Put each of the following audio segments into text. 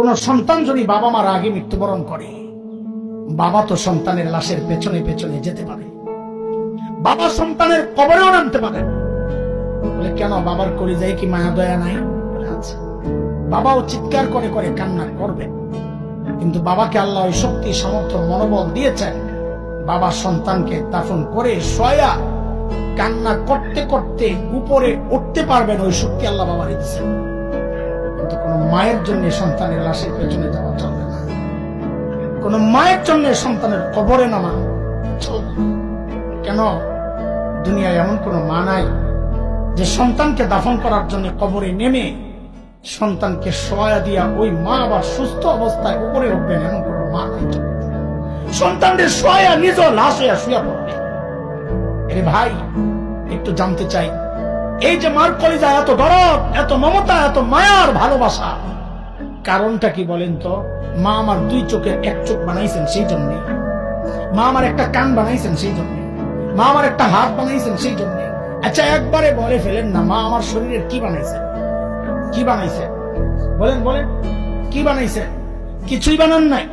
কোন সন্তান যদি বাবা মার আগে মৃত্যুবরণ করে, বাবা তো সন্তানের লাশের পেছনে পেছনে যেতে পারে, বাবা সন্তানের কবরেও নামতে পারে। বলে কেন, বাবার কলিজায় কি মায়া দয়া নাই? আচ্ছা, বাবাও চিৎকার করে করে কান্না করবে, কিন্তু বাবাকে আল্লাহ ওই শক্তি সামর্থ্য মনোবল দিয়েছেন, বাবা সন্তানকে দাফন করে শোয়া কান্না করতে করতে উপরে উঠতে পারবেন, ওই শক্তি আল্লাহ বাবার দিয়েছেন। কিন্তু কোন মায়ের জন্য সন্তানের লাশের পেছনে যাওয়া চলবে না, কোন মায়ের জন্য সন্তানের কবরে নামা চলবে না। কেন, দুনিয়ায় এমন কোন মা নাই যে সন্তানকে দাফন করার জন্য কবরে নেমে সন্তানকে শোয়া দিয়া ওই মা আবার সুস্থ অবস্থায় উপরে উঠবেন, এমন কোন মা নাই। সন্তানদের শোয়া নিজ লাশ হইয়া শুয়া পড়বে। আরে ভাই, একটু জানতে চাই, এই যে মার কলিজা এত দরদ, এত মমতা, এত মায়ার ভালোবাসা, কারণটা কি বলেন তো? মা আমার দুই চোখের এক চোখ বানাইছেন সেই জন্যে, মা আমার একটা কান বানাইছেন সেই জন্যে, মা আমার একটা হাত বানাইছেন সেই জন্যে। আচ্ছা একবারে বলে ফেলেন না, মা আমার শরীরের কি বানাইছেন? কি বানাইছে বলেন, বলেন কি বানাইছে? কিছুই বানান নাই,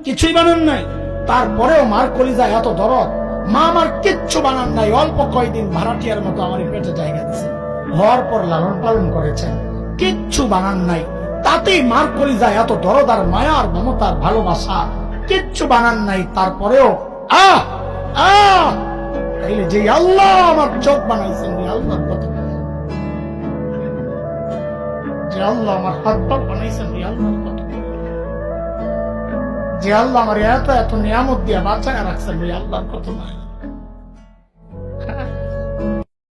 কিছুই বানান নাই। তারপরেও মার কলিজা এত দরদ, মা আমার কিচ্ছু বানান নাই, অল্প কয়দিন ভাড়াটিয়ার মতো আমার পেটে জায়গা দিয়েছে, হওয়ার পর লালন পালন করেছেন, কিচ্ছু বানান নাই, তাতেই মার কলিজা এত দরদ আর মায়ার মমতার ভালোবাসা, কিচ্ছু বানান নাই। তারপরেও আহ আহ তাইলে যে আল্লাহ আমার চোখ বানাইছেন, আল্লাহর কত, যে আল্লাহ আমার হাত পা বানাইছেন, আল্লাহর কত, যে আল্লাহ আমার এত এত নিয়ামত দিয়ে বাঁচায় রাখছেন, আল্লাহর কত নাই।